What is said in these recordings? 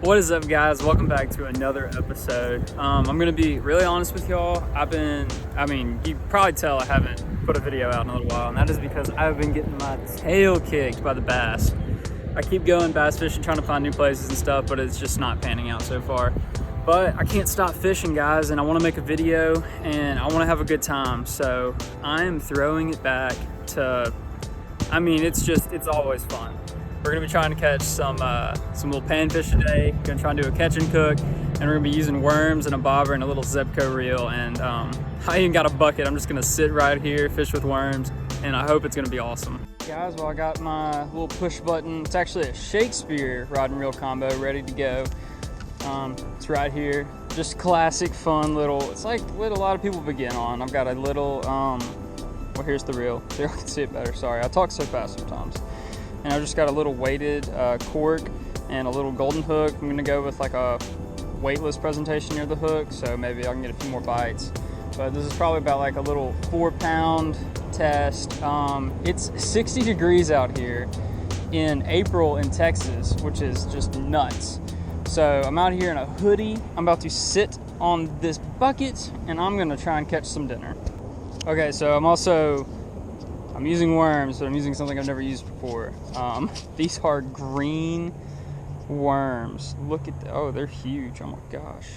What is up, guys? Welcome back to another episode. I'm gonna be really honest with y'all. You probably tell I haven't put a video out in a little while, and that is because I've been getting my tail kicked by the bass. I keep going bass fishing, trying to find new places and stuff, but it's just not panning out so far. But I can't stop fishing, guys, and I want to make a video, and I want to have a good time. So I am throwing it back to, it's always fun. We're gonna be trying to catch some little panfish today. Gonna try and do a catch and cook, and we're gonna be using worms and a bobber and a little Zebco reel. And I even got a bucket. I'm just gonna sit right here, fish with worms, and I hope it's gonna be awesome. Guys, well, I got my little push button. It's actually a Shakespeare rod and reel combo ready to go. It's right here. Just classic, fun little. It's like what a lot of people begin on. I've got a little. Well, here's the reel. So y'all can see it better. Sorry, I talk so fast sometimes. And I've just got a little weighted cork and a little golden hook. I'm gonna go with like a weightless presentation near the hook, so maybe I can get a few more bites. But this is probably about like a little 4-pound test. It's 60 degrees out here in April in Texas, which is just nuts. So I'm out here in a hoodie. I'm about to sit on this bucket and I'm gonna try and catch some dinner. Okay, so I'm using worms, but I'm using something I've never used before. These are green worms. Look at oh, they're huge. Oh my gosh.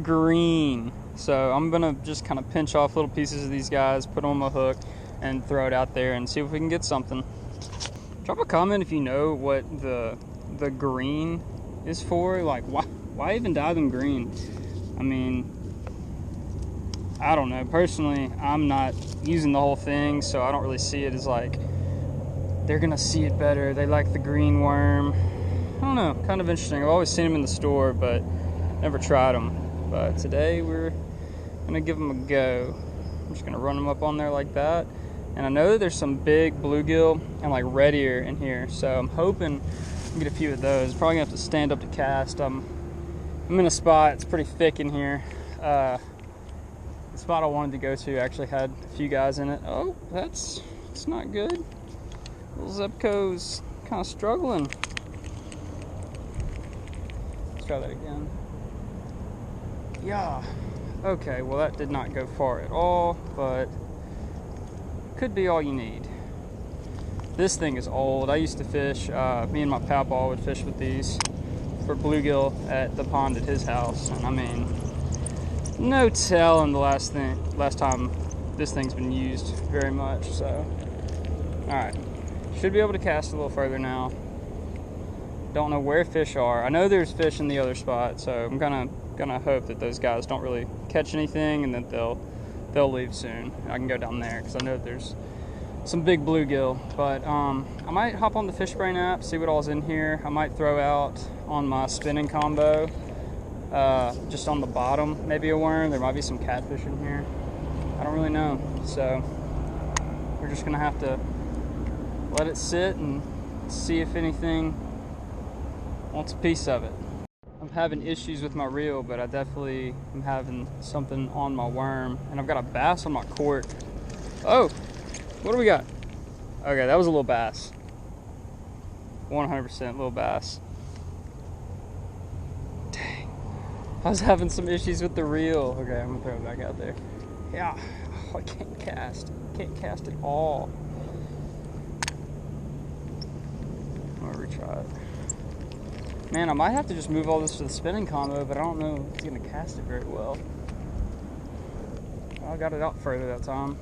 Green. So I'm gonna just kind of pinch off little pieces of these guys, put them on my hook, and throw it out there and see if we can get something. Drop a comment if you know what the green is for. Like, why even dye them green? I mean, I don't know. Personally, I'm not using the whole thing, so I don't really see it as like they're gonna see it better. They like the green worm. I don't know, kind of interesting. I've always seen them in the store, but never tried them. But today we're gonna give them a go. I'm just gonna run them up on there like that. And I know that there's some big bluegill and like red ear in here, so I'm hoping I can get a few of those. Probably gonna have to stand up to cast. I'm in a spot. It's pretty thick in here. The spot I wanted to go to actually had a few guys in it. Oh, it's not good. Little Zebco's kind of struggling. Let's try that again. Yeah. Okay, well that did not go far at all, but could be all you need. This thing is old. I used to fish, me and my papa would fish with these for bluegill at the pond at his house, and I mean, no telling the last time this thing's been used very much. So, all right, should be able to cast a little further now. Don't know where fish are. I know there's fish in the other spot, so I'm gonna hope that those guys don't really catch anything and that they'll leave soon. I can go down there because I know there's some big bluegill. But I might hop on the fish brain app, see what all's in here. I might throw out on my spinning combo. Just on the bottom, maybe a worm. There might be some catfish in here. I don't really know. So we're just gonna have to let it sit and see if anything wants a piece of it. I'm having issues with my reel, but I definitely am having something on my worm, and I've got a bass on my cork. Oh, what do we got? Okay, that was a little bass. 100% little bass. I was having some issues with the reel. Okay, I'm gonna throw it back out there. Yeah, oh, I can't cast. Can't cast at all. I'm gonna retry it. Man, I might have to just move all this to the spinning combo, but I don't know if it's gonna cast it very well. I got it out further that time.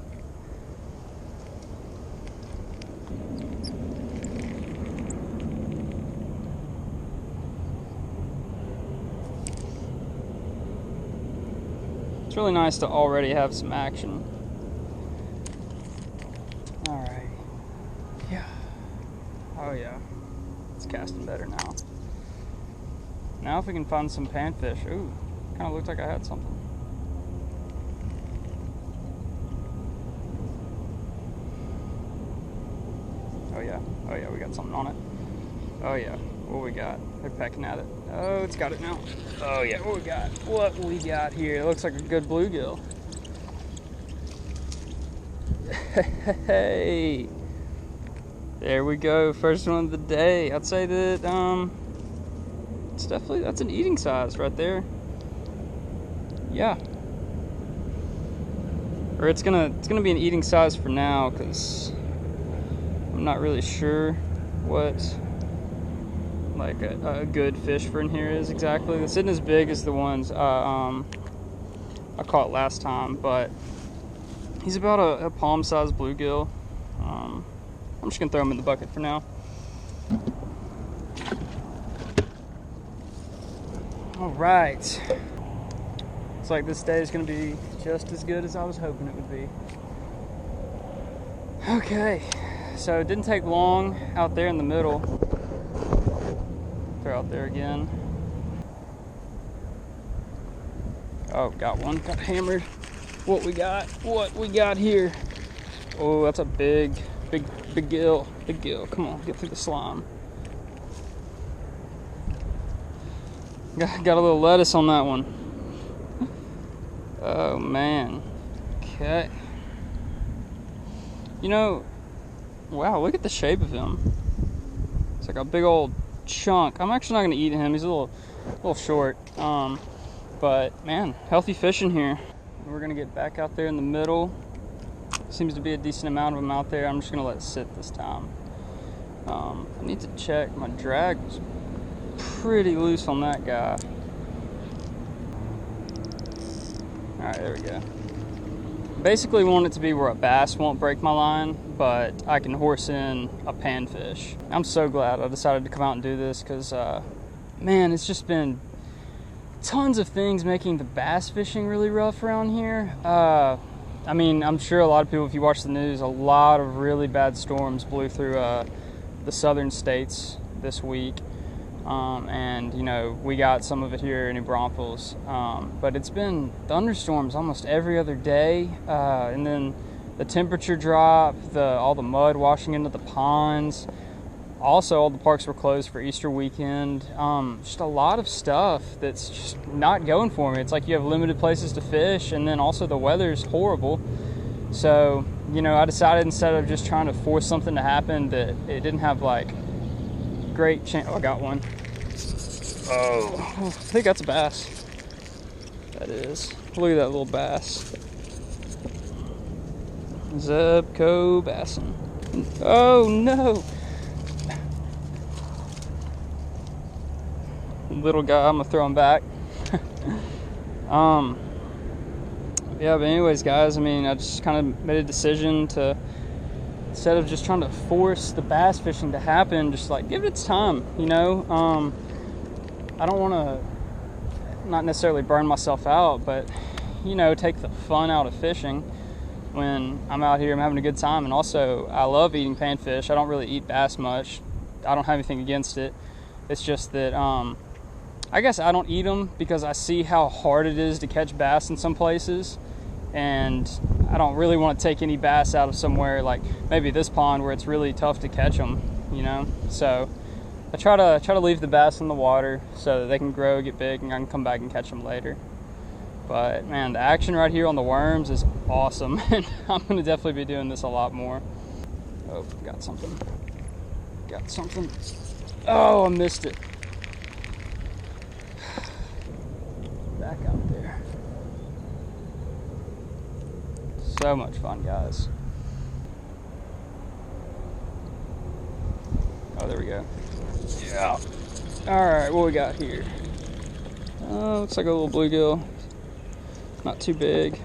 It's really nice to already have some action. All right. Yeah. Oh yeah. It's casting better now. Now if we can find some panfish. Ooh, kind of looked like I had something. Oh yeah. Oh yeah, we got something on it. Oh yeah. What we got? They're pecking at it. Oh, it's got it now. Oh yeah, what we got here? It looks like a good bluegill. Hey, there we go. First one of the day. I'd say that It's definitely, that's an eating size right there. Yeah. Or it's gonna be an eating size for now, because I'm not really sure what like a good fish for in here is exactly. It's isn't as big as the ones I caught last time, but he's about a palm-sized bluegill. I'm just gonna throw him in the bucket for now. All right. Looks like this day is gonna be just as good as I was hoping it would be. Okay, so it didn't take long out there in the middle. Throw out there again. Oh, got one, got hammered. What we got here? Oh, that's a big gill. Big gill. Come on, get through the slime. Got a little lettuce on that one. Oh man. Okay. You know, wow, look at the shape of him. It's like a big old chunk. I'm actually not gonna eat him. He's a little short. But man, healthy fish in here. We're gonna get back out there in the middle. Seems to be a decent amount of them out there. I'm just gonna let it sit this time. I need to check. My drag was pretty loose on that guy. All right, there we go. Basically want it to be where a bass won't break my line, but I can horse in a panfish. I'm so glad I decided to come out and do this, because man, it's just been tons of things making the bass fishing really rough around here. I mean, I'm sure a lot of people, if you watch the news, a lot of really bad storms blew through the southern states this week. And you know, we got some of it here in New Braunfels, but it's been thunderstorms almost every other day, and then the temperature drop, all the mud washing into the ponds. Also, all the parks were closed for Easter weekend. Just a lot of stuff that's just not going for me. It's like you have limited places to fish, and then also the weather's horrible. So, you know, I decided, instead of just trying to force something to happen, that it didn't have like great chance. Oh, I got one. Oh, I think that's a bass. That is. Look at that little bass. Zebco bassin. Oh no! Little guy, I'm gonna throw him back. Yeah, but anyways, guys, I mean, I just kind of made a decision to, instead of just trying to force the bass fishing to happen, just like give it its time, you know. I don't want to, not necessarily burn myself out, but you know, take the fun out of fishing when I'm out here. I'm having a good time, and also I love eating panfish. I don't really eat bass much. I don't have anything against it. It's just that I guess I don't eat them because I see how hard it is to catch bass in some places, and I don't really want to take any bass out of somewhere like maybe this pond where it's really tough to catch them, you know. So I try to leave the bass in the water so that they can grow, get big, and I can come back and catch them later. But man, the action right here on the worms is awesome, and I'm gonna definitely be doing this a lot more. Oh, got something. Oh, I missed it. Back out there. So much fun, guys. Oh, there we go. Yeah. All right, what we got here? Looks like a little bluegill. Not too big.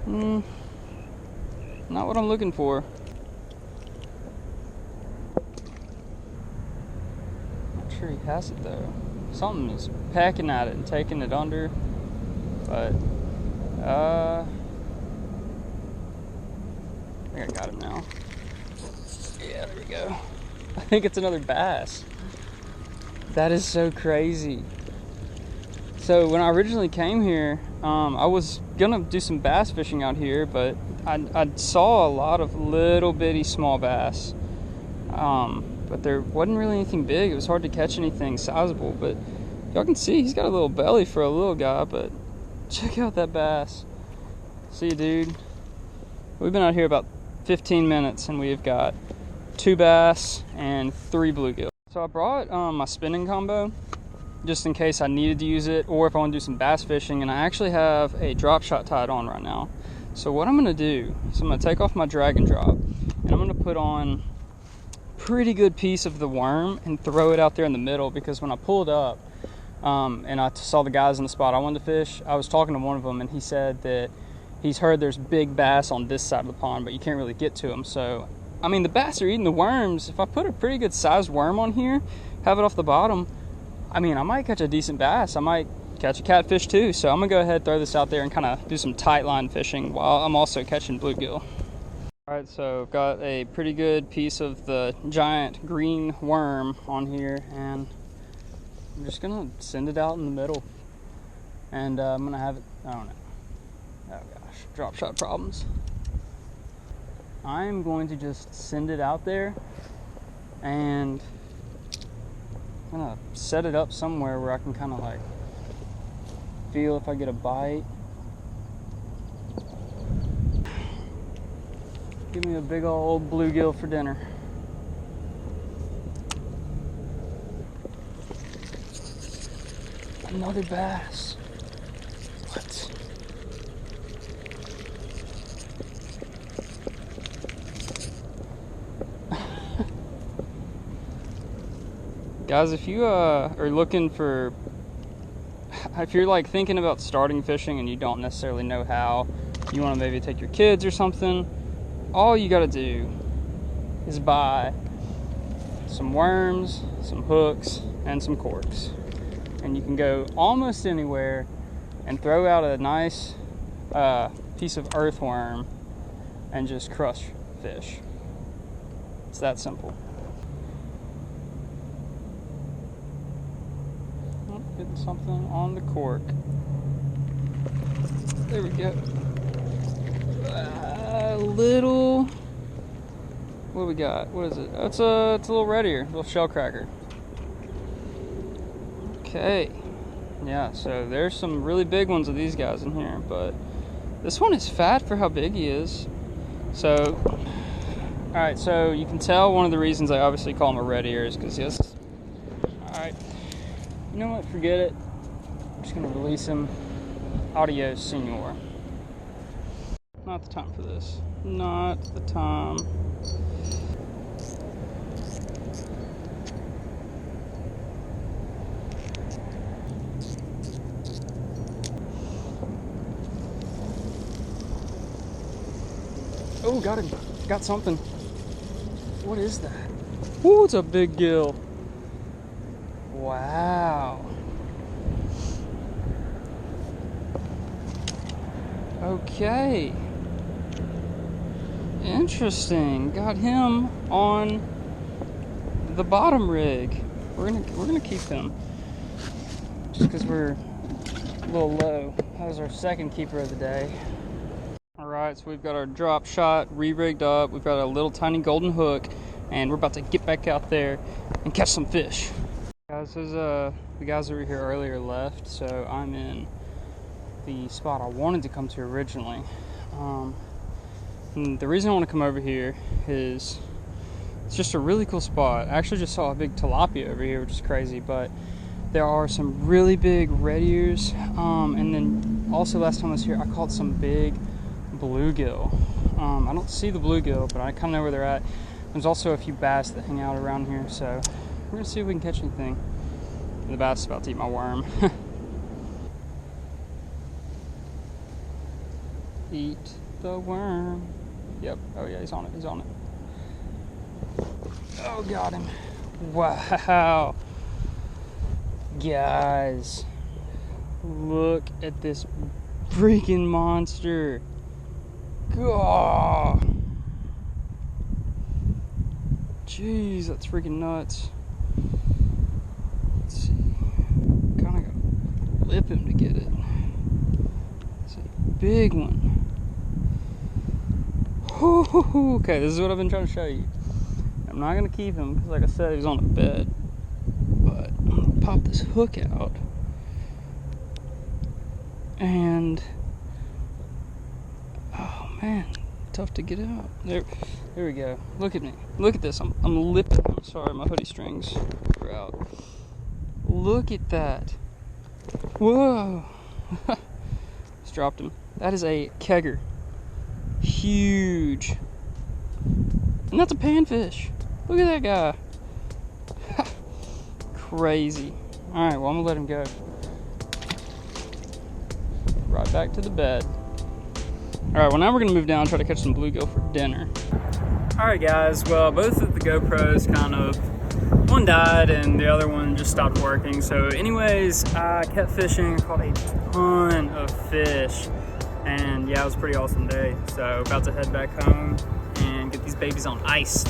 Not what I'm looking for. Not sure he has it though. Something is pecking at it and taking it under, but I think I got him now. Yeah, there we go. I think it's another bass. That is so crazy. So when I originally came here, I was gonna do some bass fishing out here, but I saw a lot of little bitty small bass. But there wasn't really anything big. It was hard to catch anything sizable, but y'all can see he's got a little belly for a little guy, but check out that bass. See, dude, we've been out here about 15 minutes and we've got 2 bass and 3 bluegill. So I brought my spinning combo just in case I needed to use it, or if I want to do some bass fishing, and I actually have a drop shot tied on right now. So what I'm going to do is I'm going to take off my drag and drop, and I'm going to put on a pretty good piece of the worm and throw it out there in the middle, because when I pulled up and I saw the guys in the spot I wanted to fish, I was talking to one of them, and he said that he's heard there's big bass on this side of the pond, but you can't really get to them. So, I mean, the bass are eating the worms. If I put a pretty good sized worm on here, have it off the bottom, I mean, I might catch a decent bass. I might catch a catfish too. So I'm gonna go ahead, throw this out there and kind of do some tight line fishing while I'm also catching bluegill. All right, so I've got a pretty good piece of the giant green worm on here, and I'm just gonna send it out in the middle. And I'm gonna have it, I don't know. Oh gosh, drop shot problems. I'm going to just send it out there, and I'm gonna set it up somewhere where I can kind of like feel if I get a bite. Give me a big old bluegill for dinner. Another bass. What? Guys, if you are looking for, if you're like thinking about starting fishing and you don't necessarily know how, you want to maybe take your kids or something, all you got to do is buy some worms, some hooks, and some corks. And you can go almost anywhere and throw out a nice piece of earthworm and just crush fish. It's that simple. Getting something on the cork. There we go. Little. What do we got? What is it? It's a little red ear, little shell cracker. Okay. Yeah. So there's some really big ones of these guys in here, but this one is fat for how big he is. So, all right. So you can tell one of the reasons I obviously call him a red ear is because yes. All right. You know what? Forget it. I'm just gonna release him. Adios, senor. Not the time for this. Not the time. Oh, got him. Got something. What is that? Ooh, it's a big gill. Wow. Okay. Interesting. Got him on the bottom rig. We're gonna keep him just because we're a little low. That was our second keeper of the day. All right, so we've got our drop shot re-rigged up. We've got a little tiny golden hook, and we're about to get back out there and catch some fish. Guys, the guys over here earlier left, so I'm in the spot I wanted to come to originally. And the reason I want to come over here is it's just a really cool spot. I actually just saw a big tilapia over here, which is crazy, but there are some really big red ears. And then also last time I was here, I caught some big bluegill. I don't see the bluegill, but I kind of know where they're at. There's also a few bass that hang out around here, so we're gonna see if we can catch anything. And the bass is about to eat my worm. Eat the worm. Yep. Oh yeah, he's on it. He's on it. Oh, got him. Wow. Guys, look at this freaking monster. God. Jeez, that's freaking nuts. Let's see. Kind of gotta lip him to get it. It's a big one. Okay, this is what I've been trying to show you. I'm not gonna keep him because, like I said, he's on the bed. But I'm gonna pop this hook out, and oh man, tough to get out. There we go. Look at me. Look at this. I'm lipping. I'm sorry, my hoodie strings. camera out. Look at that. Whoa. Just dropped him. That is a kegger. Huge. And that's a panfish. Look at that guy. Crazy. Alright, well, I'm gonna let him go. Right back to the bed. Alright, well, now we're gonna move down and try to catch some bluegill for dinner. Alright, guys, well, both of the GoPros kind of, one died and the other one just stopped working. So anyways, I kept fishing, caught a ton of fish, and yeah, it was a pretty awesome day. So about to head back home and get these babies on ice.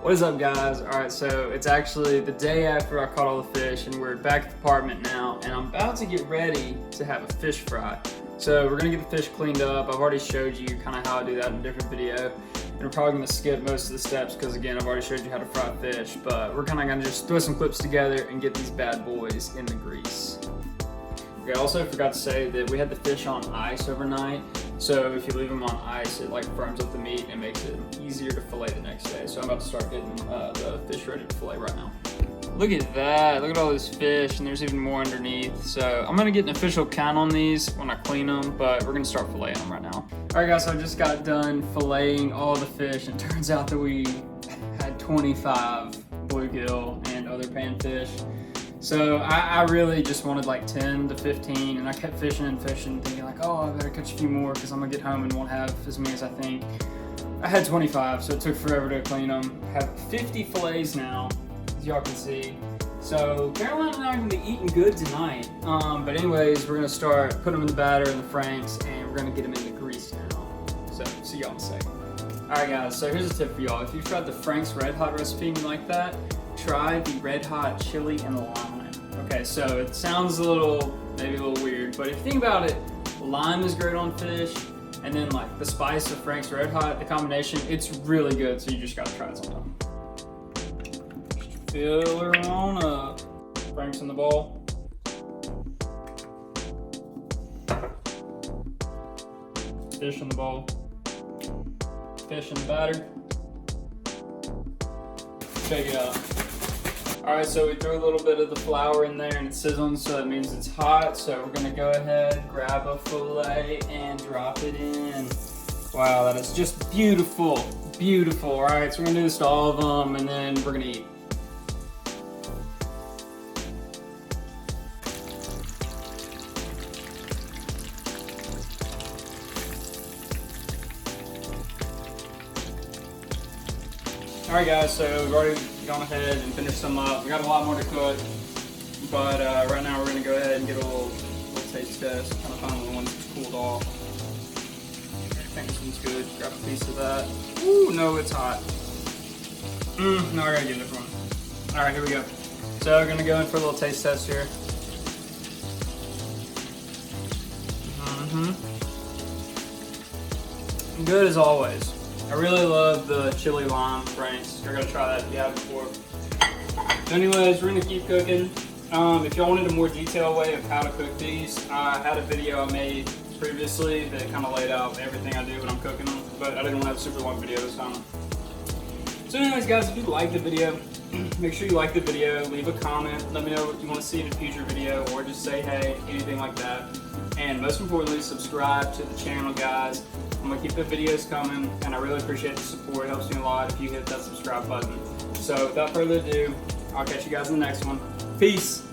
What is up, guys? Alright, so it's actually the day after I caught all the fish, and we're back at the apartment now, and I'm about to get ready to have a fish fry. So we're gonna get the fish cleaned up. I've already showed you kind of how I do that in a different video. And we're probably gonna skip most of the steps because, again, I've already showed you how to fry fish, but we're kind of gonna just throw some clips together and get these bad boys in the grease. Okay, I also forgot to say that we had the fish on ice overnight. So if you leave them on ice, it like firms up the meat and makes it easier to fillet the next day. So I'm about to start getting the fish ready to fillet right now. Look at that, look at all these fish, and there's even more underneath. So I'm gonna get an official count on these when I clean them, but we're gonna start filleting them right now. All right, guys, so I just got done filleting all the fish, and it turns out that we had 25 bluegill and other panfish. So I really just wanted like 10 to 15, and I kept fishing and fishing, thinking like, oh, I better catch a few more because I'm gonna get home and won't have as many as I think. I had 25, so it took forever to clean them. I have 50 fillets now, as y'all can see. So Caroline and I are gonna be eating good tonight. But anyways, we're gonna start putting them in the batter and the franks, and we're gonna get them in the grease now. So see y'all in a second. All right, guys, so here's a tip for y'all. If you've tried the Frank's Red Hot recipe and you like that, try the Red Hot chili and lime. Okay, so it sounds maybe a little weird, but if you think about it, lime is great on fish, and then like the spice of Frank's Red Hot, the combination, it's really good, so you just gotta try it sometime. Just fill her on up. Frank's in the bowl. Fish in the bowl. Fish in the batter. Shake it up. All right, so we threw a little bit of the flour in there and it's sizzling, so that means it's hot. So we're gonna go ahead, grab a fillet and drop it in. Wow, that is just beautiful, beautiful. All right, so we're gonna do this to all of them and then we're gonna eat. All right, guys, so we've already gone ahead and finished some up. We got a lot more to cook, but right now we're gonna go ahead and get a little taste test, kind of find the one that's cooled off. I think this one's good. Grab a piece of that. Ooh, no, it's hot. No, I gotta get a different one. All right, here we go. So we're gonna go in for a little taste test here. Good as always. I really love the chili lime franks. You're gonna try that if you haven't before. So anyways, we're gonna keep cooking. If y'all wanted a more detailed way of how to cook these, I had a video I made previously that kind of laid out everything I do when I'm cooking them, but I didn't want to have a super long video this time. So anyways, guys, if you liked the video, make sure you like the video, leave a comment, let me know what you want to see in a future video, or just say hey, anything like that. And most importantly, subscribe to the channel, guys. I'm gonna keep the videos coming, and I really appreciate the support. It helps me a lot if you hit that subscribe button. So without further ado, I'll catch you guys in the next one. Peace.